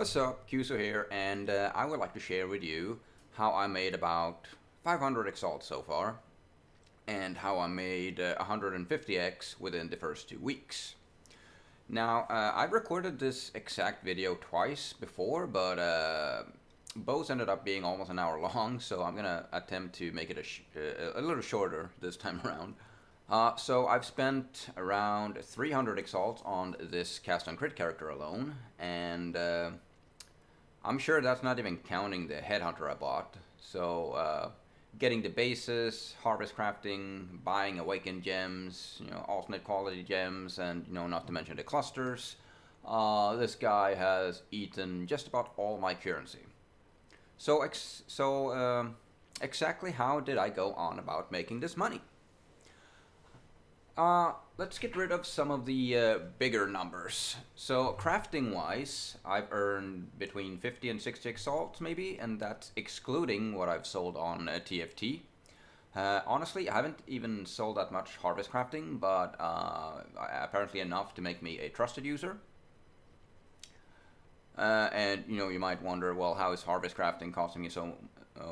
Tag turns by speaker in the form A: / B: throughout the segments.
A: What's up, Kyuzo here, and I would like to share with you how I made about 500 exalts so far, and how I made 150x within the first 2 weeks. Now, I've recorded this exact video twice before, but both ended up being almost an hour long, so I'm gonna attempt to make it a little shorter this time around. So I've spent around 300 exalts on this cast on crit character alone, and I'm sure that's not even counting the headhunter I bought. So getting the bases, harvest crafting, buying awakened gems, alternate quality gems, and not to mention the clusters. This guy has eaten just about all my currency. So exactly how did I go on about making this money? Let's get rid of some of the bigger numbers. So crafting wise, I've earned between 50 and 60 exalts maybe, and that's excluding what I've sold on TFT. Honestly, I haven't even sold that much harvest crafting, but apparently enough to make me a trusted user. And you might wonder, well, how is harvest crafting costing me so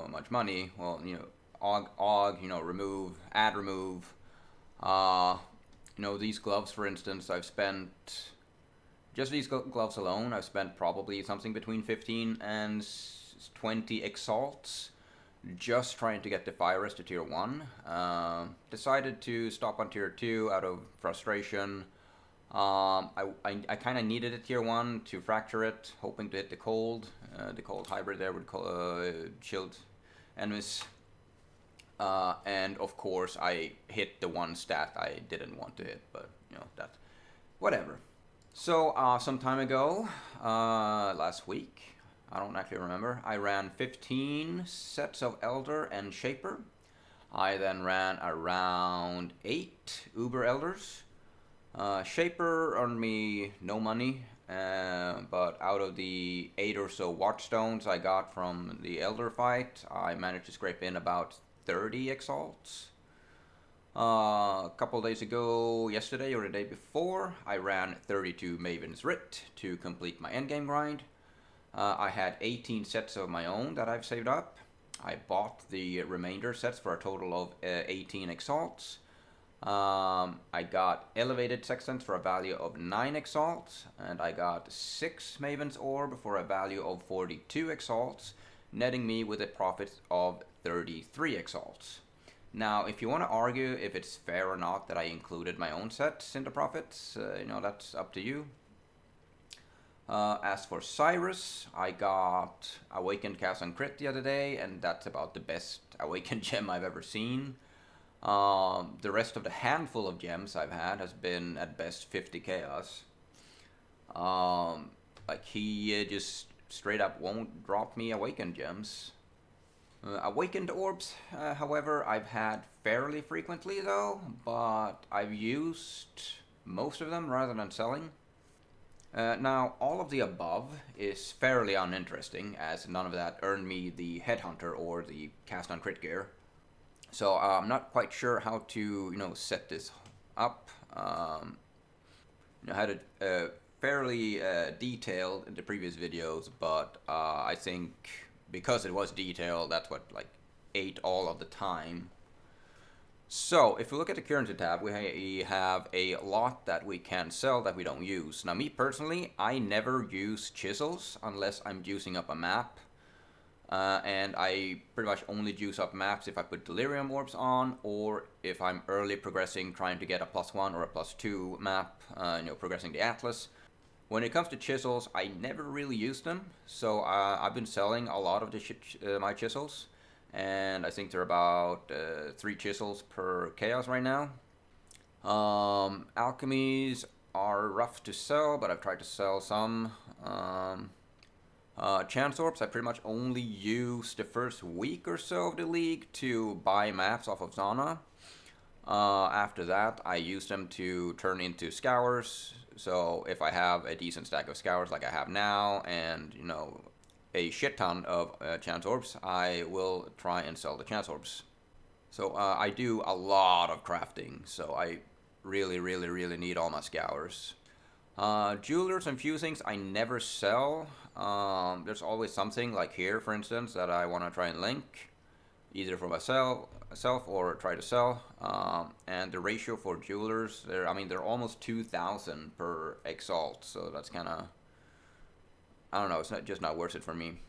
A: much money? Well, remove, add remove. These gloves, for instance, I've spent, just these gloves alone, I've spent probably something between 15 and 20 exalts just trying to get the virus to tier 1. Decided to stop on tier 2 out of frustration. I kind of needed a tier 1 to fracture it, hoping to hit the cold. The cold hybrid there would shield enemies. And of course I hit the one stat I didn't want to hit, but that, whatever. So some time ago, last week, I don't actually remember, I ran 15 sets of Elder and Shaper. I then ran around 8 Uber Elders. Shaper earned me no money, but out of the 8 or so Watchstones I got from the Elder fight, I managed to scrape in about 30 exalts. A couple days ago, yesterday or the day before, I ran 32 Maven's Writ to complete my endgame grind. I had 18 sets of my own that I've saved up. I bought the remainder sets for a total of 18 exalts. I got elevated sextants for a value of 9 exalts, and I got 6 Maven's Orb for a value of 42 exalts, netting me with a profit of 33 exalts. Now, if you want to argue if it's fair or not that I included my own sets in the profits, that's up to you. As for Cyrus, I got Awakened Cast on Crit the other day, and that's about the best Awakened gem I've ever seen. The rest of the handful of gems I've had has been at best 50 chaos. He just straight up won't drop me Awakened gems. Awakened orbs, however, I've had fairly frequently though, but I've used most of them rather than selling. Now, all of the above is fairly uninteresting, as none of that earned me the Headhunter or the Cast on Crit gear. So I'm not quite sure how to, set this up. I had it fairly detailed in the previous videos, but I think because it was detailed, that's what ate all of the time. So if we look at the currency tab, we have a lot that we can sell that we don't use. Now, me personally, I never use chisels unless I'm juicing up a map. And I pretty much only juice up maps if I put delirium orbs on, or if I'm early progressing, trying to get a +1 or a +2 map, progressing the Atlas. When it comes to chisels, I never really use them, so I've been selling a lot of my chisels, and I think they're about 3 chisels per chaos right now. Alchemies are rough to sell, but I've tried to sell some. Chance orbs, I pretty much only use the first week or so of the league to buy maps off of Zana. After that, I use them to turn into scours. So if I have a decent stack of scours like I have now, and a shit ton of chance orbs, I will try and sell the chance orbs. So I do a lot of crafting, so I really need all my scours. Jewelers and fusings I never sell. There's always something, like here for instance, that I want to try and link, either for myself or try to sell. And the ratio for jewelers, they're almost 2,000 per exalt, so that's kind of, I don't know, it's just not worth it for me.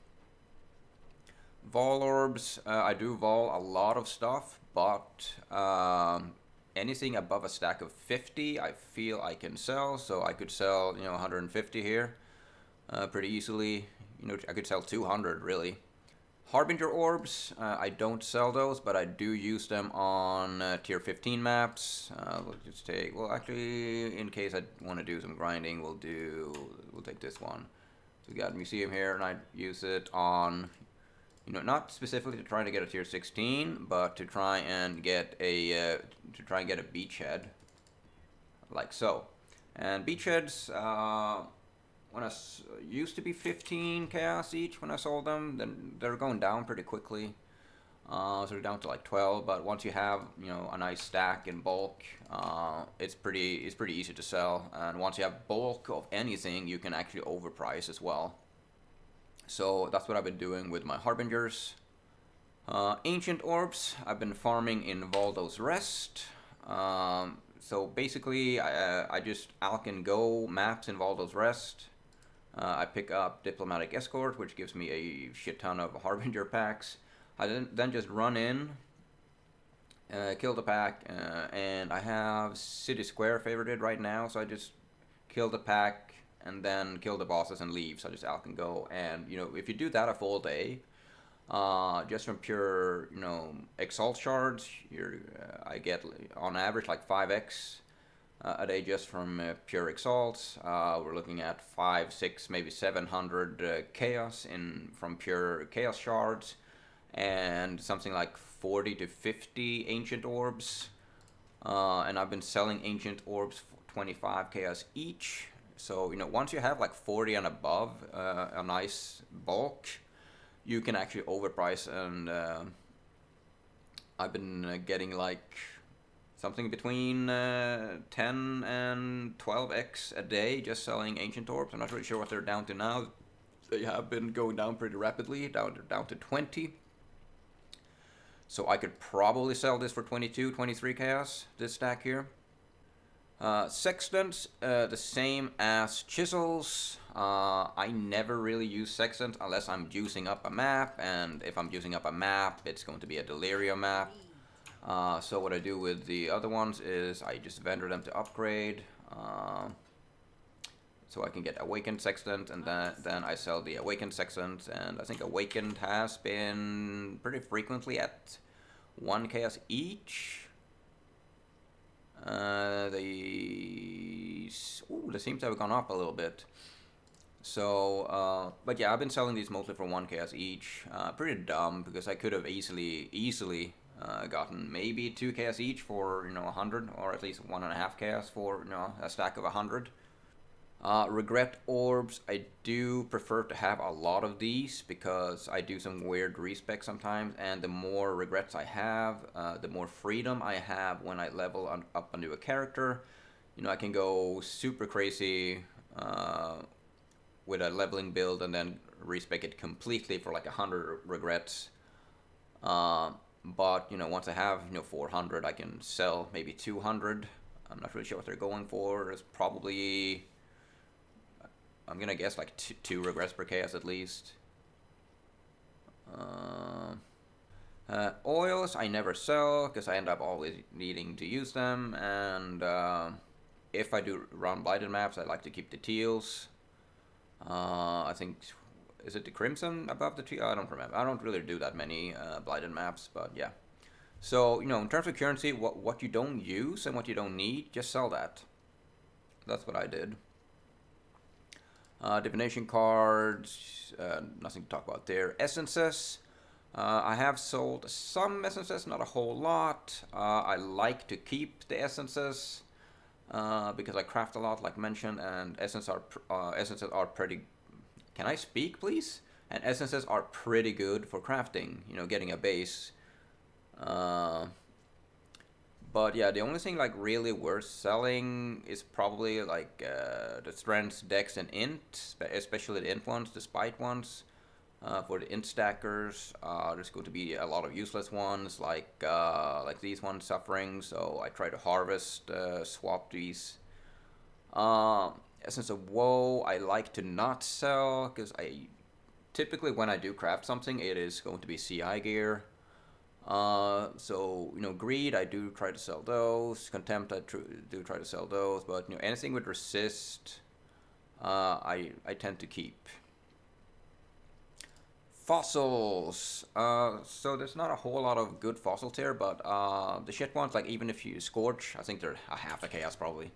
A: Vol orbs, I do vol a lot of stuff, but anything above a stack of 50 I feel I can sell. So I could sell 150 here pretty easily. I could sell 200 really. Harbinger orbs, I don't sell those, but I do use them on tier 15 maps. We'll just take, well actually, in case I want to do some grinding, we'll take this one. So we got Museum here, and I use it on, not specifically to try to get a tier 16, but to try and get a beachhead, like so. And beachheads, when I used to be 15 chaos each when I sold them, then they're going down pretty quickly. So they're down to like 12. But once you have a nice stack in bulk, it's pretty easy to sell. And once you have bulk of anything, you can actually overprice as well. So that's what I've been doing with my Harbingers. Ancient Orbs, I've been farming in Valdo's Rest. So basically, I just Alcan Go maps in Valdo's Rest. I pick up Diplomatic Escort, which gives me a shit ton of Harbinger packs. I then just run in, kill the pack, and I have City Square favorited right now, so I just kill the pack, and then kill the bosses and leave. So I just Alcan Go, and if you do that a full day, just from pure Exalt shards, I get on average like 5x a day just from pure Exalts. We're looking at 5, 6, maybe 700 chaos from pure chaos shards, and something like 40 to 50 ancient orbs. And I've been selling ancient orbs for 25 chaos each. So, once you have like 40 and above, a nice bulk, you can actually overprice. And I've been getting like something between 10 and 12x a day just selling ancient orbs. I'm not really sure what they're down to now. They have been going down pretty rapidly, down to 20. So I could probably sell this for 22, 23 chaos, this stack here. Sextants, the same as chisels. I never really use sextants unless I'm juicing up a map, and if I'm juicing up a map, it's going to be a delirium map. So what I do with the other ones is I just vendor them to upgrade, so I can get Awakened Sextant, and then I sell the Awakened Sextant, and I think Awakened has been pretty frequently at 1 chaos each. They seem to have gone up a little bit. So, but yeah, I've been selling these mostly for 1 chaos each. Pretty dumb, because I could have easily gotten maybe 2 chaos each for 100, or at least 1.5 chaos for a stack of 100. Regret orbs, I do prefer to have a lot of these because I do some weird respec sometimes, and the more regrets I have, the more freedom I have when I level up onto a character. I can go super crazy with a leveling build and then respec it completely for like 100 regrets. But once I have 400, I can sell maybe 200. I'm not really sure what they're going for. It's probably, I'm gonna guess like 2 regrets per chaos at least. Oils I never sell because I end up always needing to use them, and if I do run blighted maps, I like to keep the teals. I think, is it the crimson above the teal? I don't remember. I don't really do that many blighted maps, but yeah. So in terms of currency, what you don't use and what you don't need, just sell that. That's what I did. Divination cards, nothing to talk about there. Essences, I have sold some essences, not a whole lot. I like to keep the essences because I craft a lot, like mentioned, and essences are pretty. Can I speak, please? And essences are pretty good for crafting. Getting a base. But yeah, the only thing like really worth selling is probably like the strengths, dex, and int, especially the int ones, the spite ones. For the int stackers, there's going to be a lot of useless ones like these ones suffering. So I try to harvest, swap these. Essence of Woe, I like to not sell because I typically when I do craft something, it is going to be CI gear. So you know, greed, I do try to sell those. Contempt, I do try to sell those. But you know, anything with resist, I tend to keep. Fossils. So there's not a whole lot of good fossils here, but the shit ones, like even if you scorch, I think they're a half a chaos probably.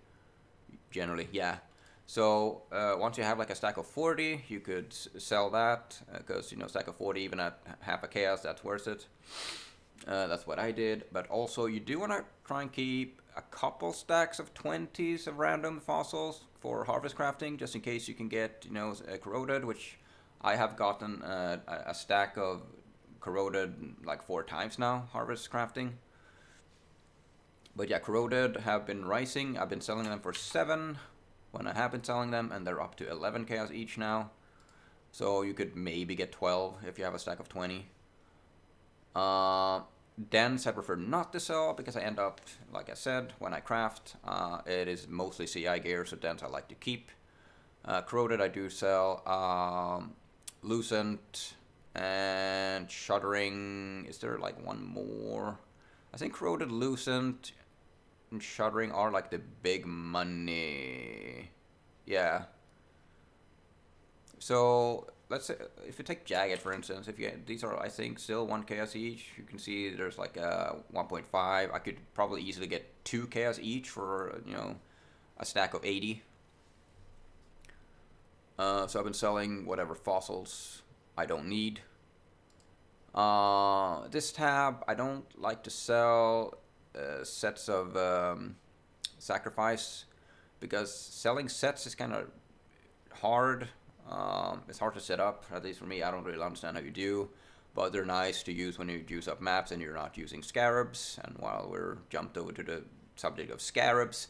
A: Generally, yeah. So once you have like a stack of 40, you could sell that because you know, stack of 40 even at half a chaos, that's worth it. That's what I did. But also you do want to try and keep a couple stacks of 20s of random fossils for harvest crafting, just in case you can get, you know, corroded, which I have gotten a stack of corroded like 4 times now, harvest crafting. But yeah, corroded have been rising. I've been selling them for 7 when I have been selling them, and they're up to 11 chaos each now. So you could maybe get 12 if you have a stack of 20. Dents I prefer not to sell because I end up, like I said, when I craft, it is mostly CI gear, so dents I like to keep. Corroded I do sell. Lucent and Shuddering. Is there like one more? I think Corroded, Lucent, and Shuddering are like the big money. Yeah. So let's say if you take Jagged for instance, if you these are I think still 1 chaos each. You can see there's like a 1.5. I could probably easily get 2 chaos each for, you know, a stack of 80. So I've been selling whatever fossils I don't need. This tab, I don't like to sell sets of sacrifice because selling sets is kind of hard. It's hard to set up, at least for me. I don't really understand how you do, but they're nice to use when you use up maps and you're not using scarabs. And while we're jumped over to the subject of scarabs,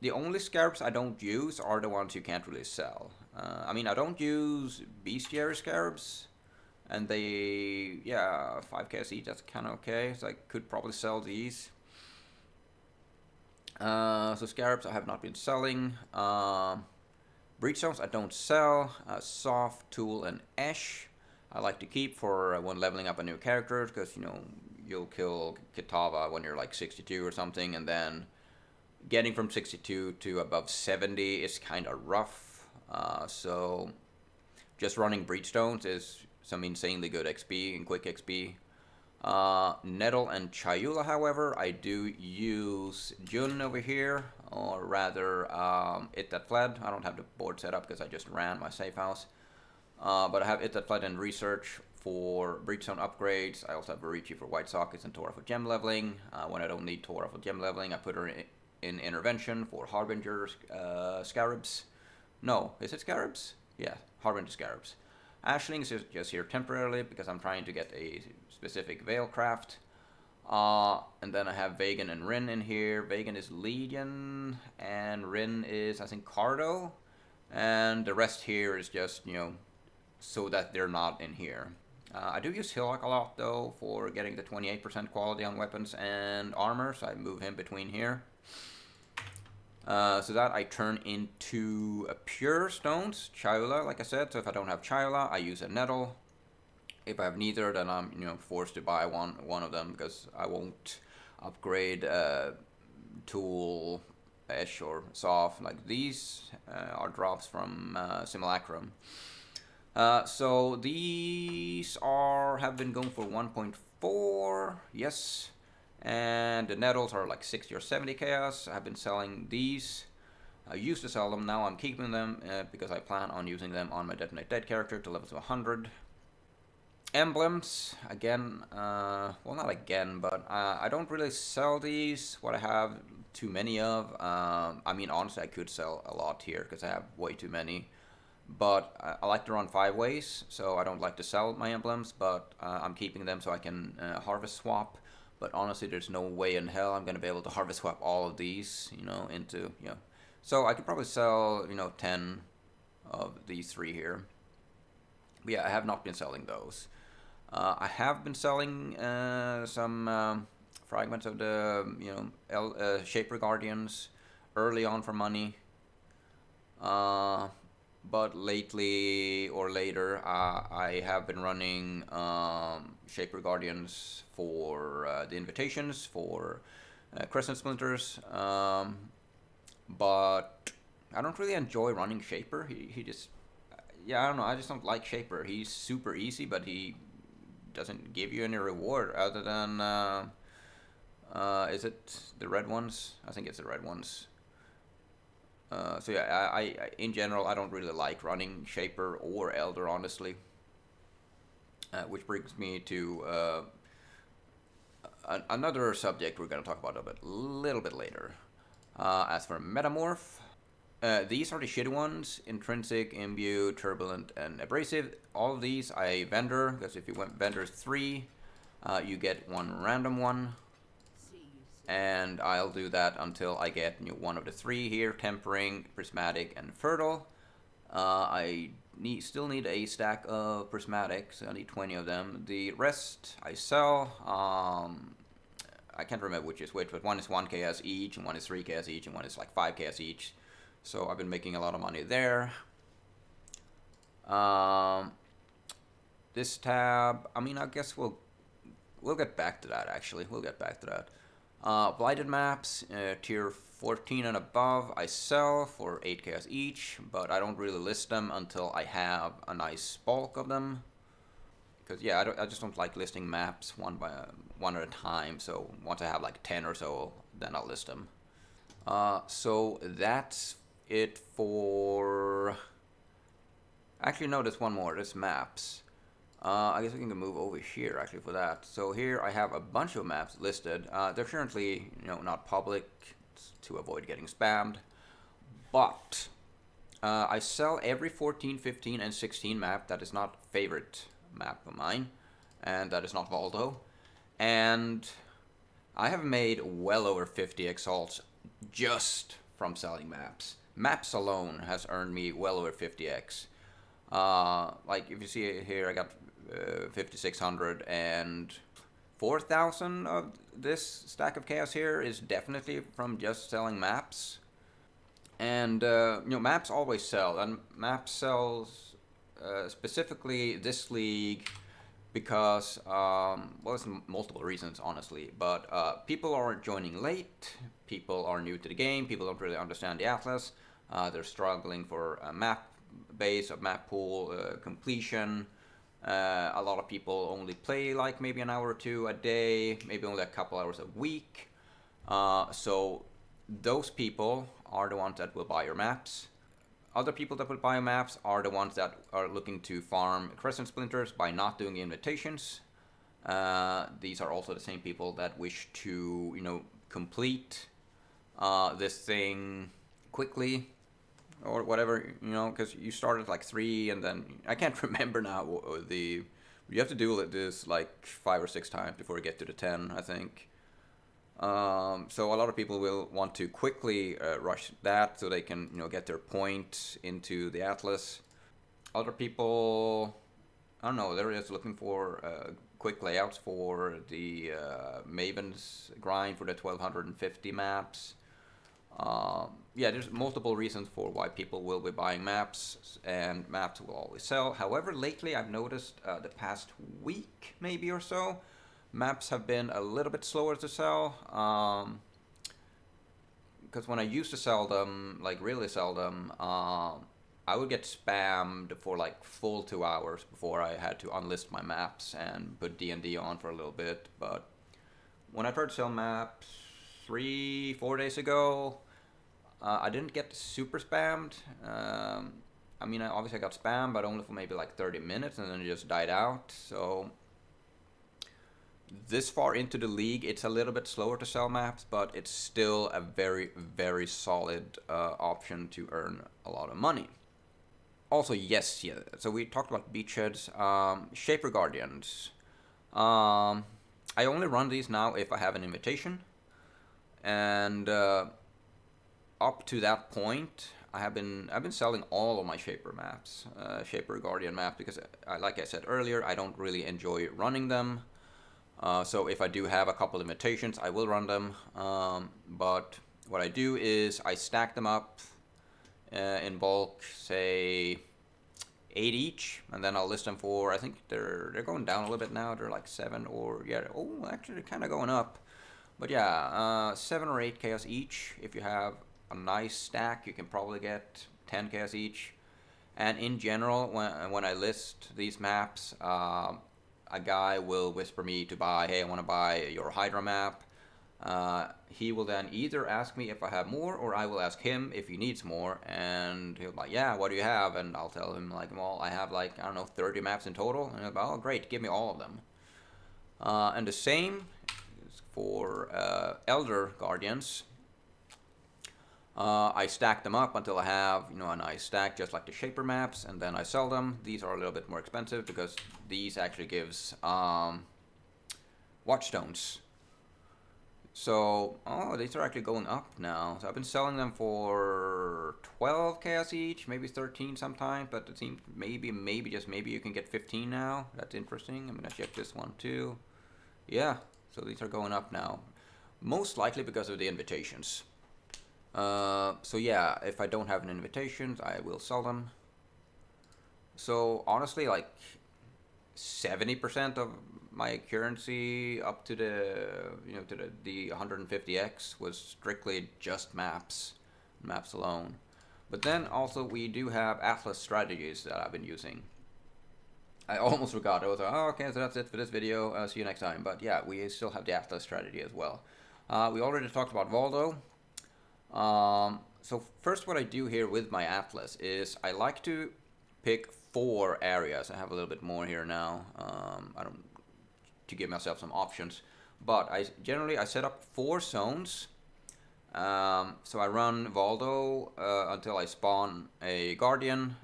A: the only scarabs I don't use are the ones you can't really sell. I mean, I don't use bestiary scarabs, and they, yeah, 5k each, that's kind of okay, so I could probably sell these. So scarabs I have not been selling. Breachstones I don't sell. Soft, Tool, and Ash I like to keep for when leveling up a new character, because, you know, you'll kill Kitava when you're like 62 or something, and then getting from 62 to above 70 is kind of rough. So just running Breachstones is some insanely good XP and quick XP. Nettle and Chayula, however, I do use Jun over here, or rather It That Fled. I don't have the board set up because I just ran my safe house. But I have It That Fled in research for Breachstone upgrades. I also have Varichi for white sockets and Torah for gem leveling. When I don't need Torah for gem leveling, I put her in intervention for Harbinger scarabs. No, is it scarabs? Yeah, Harbinger scarabs. Ashling is just here temporarily because I'm trying to get a specific veil craft. And then I have Vagan and Rin in here. Vagan is Legion, and Rin is, I think, Cardo. And the rest here is just, you know, so that they're not in here. I do use Hillock a lot, though, for getting the 28% quality on weapons and armor, so I move him between here. So that I turn into pure stones, Chayula, like I said. So if I don't have Chayula, I use a Nettle. If I have neither, then I'm, you know, forced to buy one of them because I won't upgrade Tool, Esh, or Soft. Like these are drops from Simulacrum. So these have been going for 1.4, yes. And the nettles are like 60 or 70 chaos. I've been selling these. I used to sell them, now I'm keeping them because I plan on using them on my Detonate Dead character to level to 100. Emblems, again, well, not again, but I don't really sell these, what I have too many of. I mean, honestly, I could sell a lot here because I have way too many. But I like to run 5 ways, so I don't like to sell my emblems, but I'm keeping them so I can harvest swap. but honestly, there's no way in hell I'm gonna be able to harvest swap all of these, into, So I could probably sell, 10 of these 3 here. But yeah, I have not been selling those. I have been selling some fragments of the, Shaper Guardians early on for money. But lately or later, I have been running Shaper Guardians for the invitations, for Crescent Splinters, but I don't really enjoy running Shaper. He just, I don't know, I just don't like Shaper. He's super easy, but he doesn't give you any reward other than, is it the red ones? I think it's the red ones. So yeah, I in general, I don't really like running Shaper or Elder, honestly. Which brings me to another subject we're going to talk about a little bit later. As for Metamorph, these are the shitty ones: Intrinsic, Imbue, Turbulent, and Abrasive. All of these I vendor, because if you went vendor 3, you get 1 random one. And I'll do that until I get one of the 3 here: Tempering, Prismatic, and Fertile. I still need a stack of Prismatic, so I need 20 of them. The rest I sell. I can't remember which is which, but one is 1 KS each, and one is 3 KS each, and one is like 5 KS each. So I've been making a lot of money there. This tab, I mean, I guess we'll get back to that, actually. We'll get back to that. Blighted maps, tier 14 and above, I sell for 8 KS each, but I don't really list them until I have a nice bulk of them. Because yeah, I just don't like listing maps one at a time. So once I have like 10 or so, then I'll list them. So that's it for. Actually, no, there's one more. There's maps. I guess we can move over here actually for that. So here I have a bunch of maps listed. They're currently, not public to avoid getting spammed. But I sell every 14, 15, and 16 map that is not favorite map of mine, and that is not Valdo. And I have made well over 50 exalts just from selling maps. Maps alone has earned me well over 50x. Like if you see it here, I got 5,600, and 4,000 of this stack of chaos here is definitely from just selling maps. And maps always sell, and maps sells specifically this league because there's multiple reasons, honestly, but people are joining late, people are new to the game, people don't really understand the Atlas, they're struggling for a map base, a map pool completion. A lot of people only play like maybe an hour or 2 a day, maybe only a couple hours a week. So those people are the ones that will buy your maps. Other people that will buy maps are the ones that are looking to farm Crescent Splinters by not doing invitations. These are also the same people that wish to, complete this thing quickly. Or whatever, because you start at like 3, and then I can't remember now you have to do this like 5 or 6 times before you get to the 10, I think. So a lot of people will want to quickly rush that so they can get their point into the Atlas. Other people, I don't know, they're just looking for quick layouts for the Maven's grind for the 1250 maps. There's multiple reasons for why people will be buying maps, and maps will always sell. However, lately I've noticed the past week maybe or so, maps have been a little bit slower to sell. Because when I used to sell them, like really sell them, I would get spammed for like full 2 hours before I had to unlist my maps and put D&D on for a little bit. But when I tried to sell maps 3-4 days ago, I didn't get super spammed. Obviously I got spammed, but only for maybe like 30 minutes, and then it just died out. So this far into the league, it's a little bit slower to sell maps, but it's still a very, very solid option to earn a lot of money. Also, so we talked about beachheads, Shaper Guardians. I only run these now if I have an invitation, and up to that point, I've been selling all of my Shaper maps, Shaper Guardian maps, because like I said earlier, I don't really enjoy running them. So if I do have a couple invitations, I will run them. But what I do is I stack them up in bulk, say 8 each, and then I'll list them for, I think they're going down a little bit now. They're like 7 or, yeah, oh, actually they're kind of going up. But yeah, 7 or 8 chaos each. If you have a nice stack, you can probably get 10 chaos each. And in general, when I list these maps, a guy will whisper me to buy, hey, I want to buy your Hydra map. He will then either ask me if I have more, or I will ask him if he needs more, and he'll be like, yeah, what do you have? And I'll tell him, like, well, I have, like, I don't know, 30 maps in total. And he'll be, oh, great, give me all of them. And the same is for Elder Guardians. I stack them up until I have, a nice stack, just like the Shaper maps, and then I sell them. These are a little bit more expensive because these actually gives Watchstones. So, these are actually going up now. So I've been selling them for 12 chaos each, maybe 13 sometimes, but it seems maybe you can get 15 now. That's interesting. I'm gonna check this one too. Yeah, so these are going up now. Most likely because of the invitations. So yeah, if I don't have an invitations, I will sell them. So honestly, like 70% of my currency up to the 150x was strictly just maps alone. But then also we do have Atlas strategies that I've been using. I almost forgot. I was like, oh, okay, so that's it for this video. See you next time. But yeah, we still have the Atlas strategy as well. We already talked about Valdo. So first, what I do here with my Atlas is I like to pick 4 areas. I have a little bit more here now. To give myself some options, but I generally set up 4 zones. So I run Valdo until I spawn a Guardian,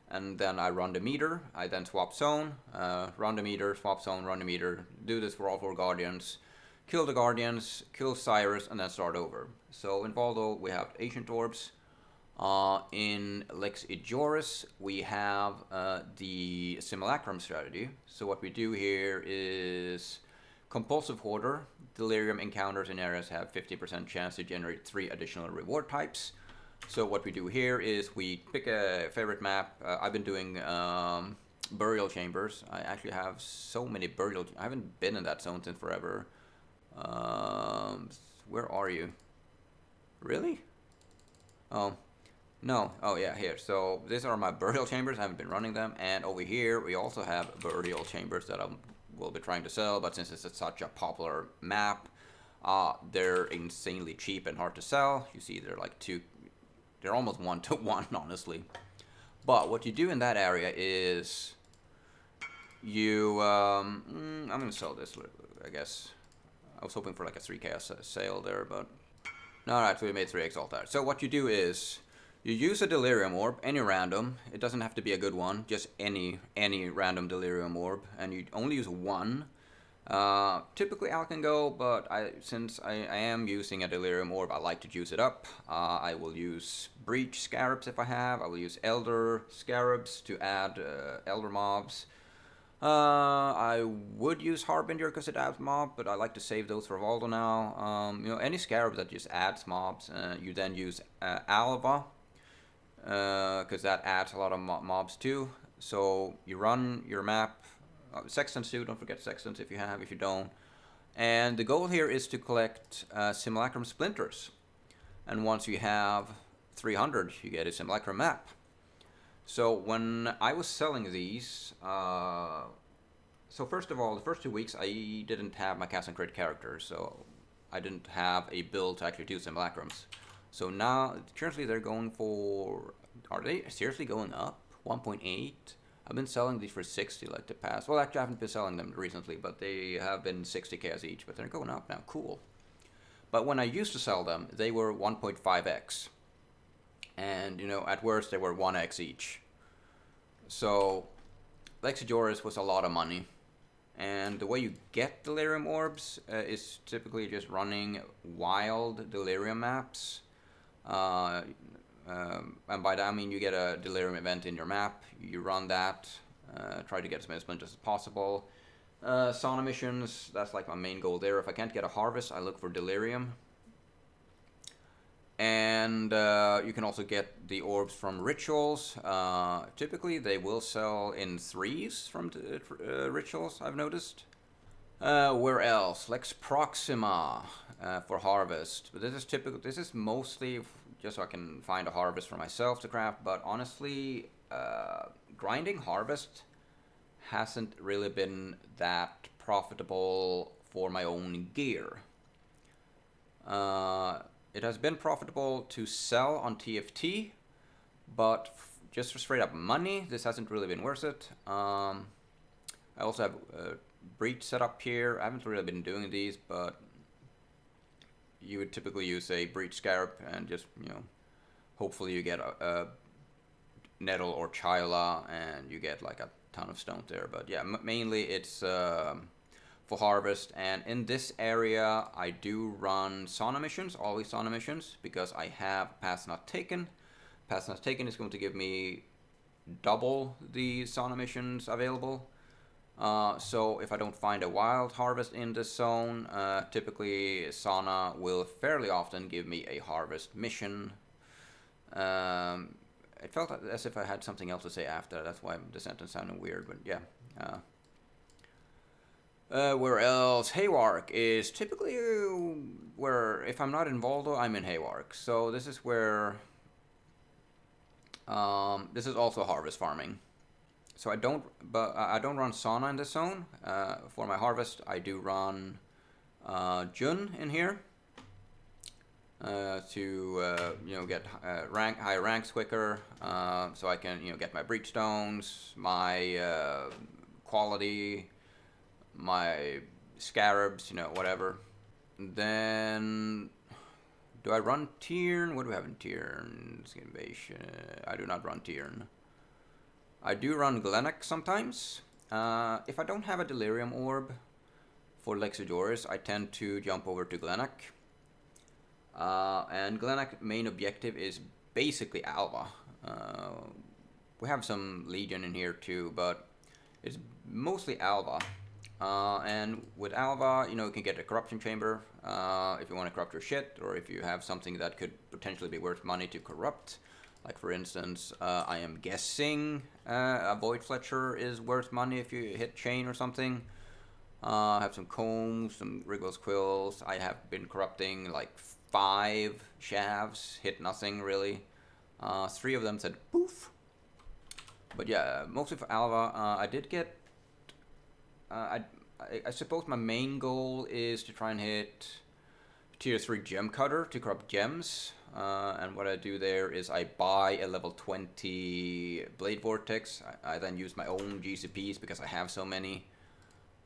A: and then I run the meter. I then swap zone, run the meter, swap zone, run the meter. Do this for all 4 Guardians. Kill the Guardians, kill Cyrus, and then start over. So in Valdo we have Ancient Orbs. In Lex Ijoris, we have the Simulacrum strategy. So what we do here is Compulsive Hoarder. Delirium encounters in areas have 50% chance to generate 3 additional reward types. So what we do here is we pick a favorite map. I've been doing Burial Chambers. I actually have so many burial. I haven't been in that zone since forever. Where are you? Really? Oh. No, oh yeah, here. So these are my burial chambers. I haven't been running them. And over here, we also have burial chambers that I will be trying to sell. But since it's such a popular map, they're insanely cheap and hard to sell. You see, they're like they're almost 1-to-1, honestly. But what you do in that area is you, I'm gonna sell this, I guess. I was hoping for like a 3k sale there, but no, actually we made 3 exalt there. So what you do is you use a Delirium Orb, any random. It doesn't have to be a good one, just any random Delirium Orb, and you only use 1. Typically Alkengo, but since I am using a Delirium Orb, I like to juice it up. I will use Breach Scarabs if I have. I will use Elder Scarabs to add Elder mobs. I would use Harbinger because it adds mob, but I like to save those for Valdo now. Any Scarab that just adds mobs, you then use Alva, because that adds a lot of mobs too. So you run your map, Sextants too, don't forget Sextants if you have, if you don't. And the goal here is to collect Simulacrum Splinters. And once you have 300, you get a Simulacrum map. So when I was selling these, so first of all, the first 2 weeks I didn't have my cast and crit characters, so I didn't have a build to actually do Simulacrums. So now, currently they're going for, are they seriously going up? 1.8? I've been selling these for 60 like the past. Well, actually I haven't been selling them recently, but they have been 60k each, but they're going up now, cool. But when I used to sell them, they were 1.5x. And, at worst they were 1x each. So, Lexijoris was a lot of money. And the way you get delirium orbs is typically just running wild delirium maps. And by that I mean you get a delirium event in your map, you run that, try to get as many splinters as possible. Sauna missions, that's like my main goal there. If I can't get a harvest, I look for delirium. And you can also get the orbs from rituals. Typically they will sell in threes from rituals, I've noticed. Where else? Lex Proxima for harvest. But this is mostly just so I can find a harvest for myself to craft. But honestly, grinding harvest hasn't really been that profitable for my own gear. It has been profitable to sell on TFT, but just for straight up money, this hasn't really been worth it. I also have breach set up here. I haven't really been doing these, but you would typically use a breach scarab and just, hopefully you get a nettle or chila and you get like a ton of stone there. But yeah, mainly it's for harvest. And in this area I do run sauna missions, always sauna missions, because I have Paths Not Taken. Paths Not Taken is going to give me double the sauna missions available. So if I don't find a wild harvest in this zone, typically sauna will fairly often give me a harvest mission. It felt as if I had something else to say after, that's why the sentence sounded weird, but yeah. Where else? Haywark is typically where, if I'm not in Voldo, I'm in Haywark. So this is where, this is also harvest farming. So I don't run sauna in this zone. For my harvest, I do run Jun in here to get higher ranks quicker. So I can get my breach stones, my quality, my scarabs, whatever. Then do I run Tiern? What do we have in Tiern? Invasion. I do not run Tiern. I do run Glennock sometimes. If I don't have a Delirium Orb for Lexodoris, I tend to jump over to Glennock. And Glennock main objective is basically Alva. We have some Legion in here too, but it's mostly Alva. And with Alva, you can get a Corruption Chamber if you want to corrupt your shit, or if you have something that could potentially be worth money to corrupt. Like for instance, I am guessing a Void Fletcher is worth money if you hit Chain or something. I have some Combs, some Wriggles Quills. I have been corrupting like 5 Shavs, hit nothing really. 3 of them said poof. But yeah, mostly for Alva. I did get... I suppose my main goal is to try and hit tier 3 Gem Cutter to corrupt gems. And what I do there is I buy a level 20 Blade Vortex. I then use my own GCPs because I have so many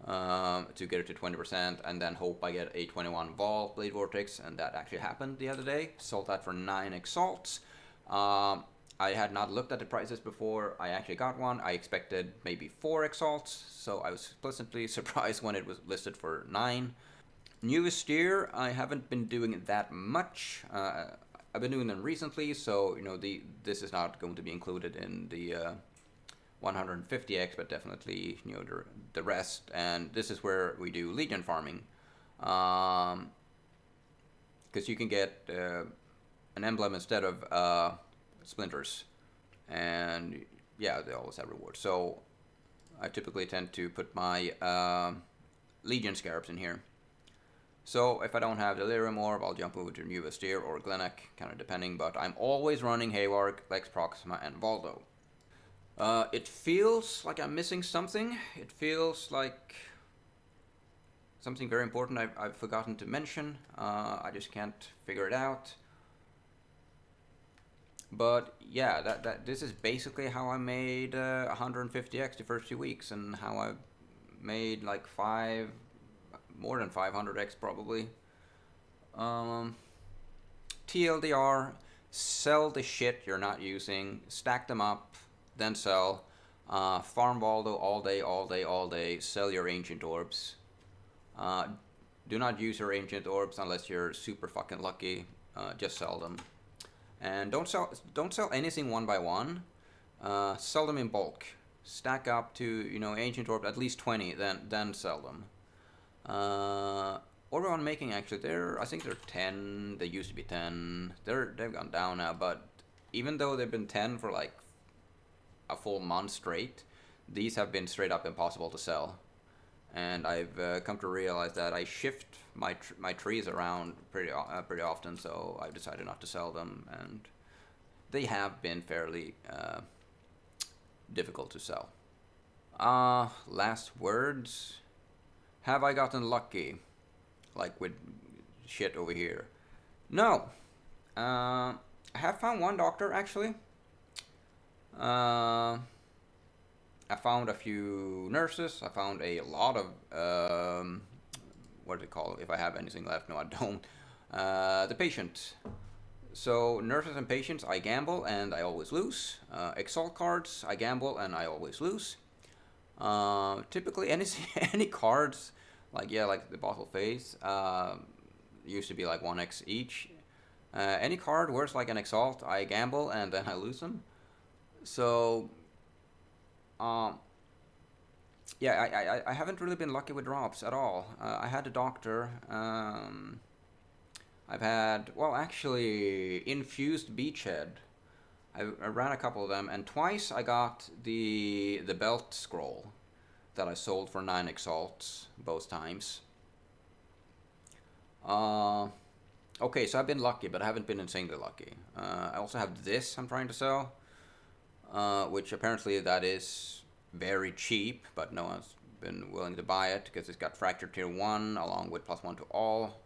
A: to get it to 20%, and then hope I get a 21 Vol Blade Vortex, and that actually happened the other day. Sold that for 9 Exalts. I had not looked at the prices before I actually got one. I expected maybe 4 Exalts, so I was pleasantly surprised when it was listed for 9. Newest steer, I haven't been doing that much. I've been doing them recently, so this is not going to be included in the 150x, but definitely the rest. And this is where we do Legion farming, because you can get an emblem instead of splinters, and yeah, they always have rewards. So I typically tend to put my Legion Scarabs in here. So if I don't have Delirium Orb, I'll jump over to New Steer or Glennock, kind of depending, but I'm always running Haywark, Lex Proxima, and Voldo. It feels like I'm missing something. It feels like something very important I've forgotten to mention. I just can't figure it out. But yeah, this is basically how I made 150x the first 2 weeks, and how I made like more than 500x probably. TLDR, sell the shit you're not using, stack them up, then sell. Farm Waldo all day, all day, all day. Sell your ancient orbs. Do not use your ancient orbs unless you're super fucking lucky. Just sell them. And don't sell anything one by one. Sell them in bulk. Stack up to, you know, ancient orb at least 20, then sell them. Orb on making, actually, I think they're 10. They used to be 10. They've gone down now, but even though they've been 10 for like a full month straight, these have been straight up impossible to sell. And I've come to realize that I shift my trees around pretty often, so I've decided not to sell them, and they have been fairly difficult to sell. Last words. Have I gotten lucky? Like with shit over here? No. I have found one doctor, actually. I found a few nurses. I found a lot of, what do they call it? If I have anything left. No, I don't. The patient. So nurses and patients, I gamble and I always lose. Exalt cards, I gamble and I always lose. Typically any cards, like the bottle phase, used to be like 1x each. Any card worth like an exalt, I gamble and then I lose them. So, yeah, I haven't really been lucky with drops at all. I had a doctor. I've had, well, actually, infused beachhead. I ran a couple of them, and twice I got the belt scroll that I sold for 9 exalts both times. Okay, so I've been lucky, but I haven't been insanely lucky. I also have this I'm trying to sell, which apparently that is very cheap, but no one's been willing to buy it because it's got Fracture Tier 1 along with +1 to all.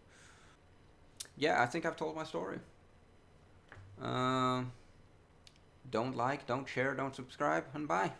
A: Yeah, I think I've told my story. Don't like, don't share, don't subscribe, and bye.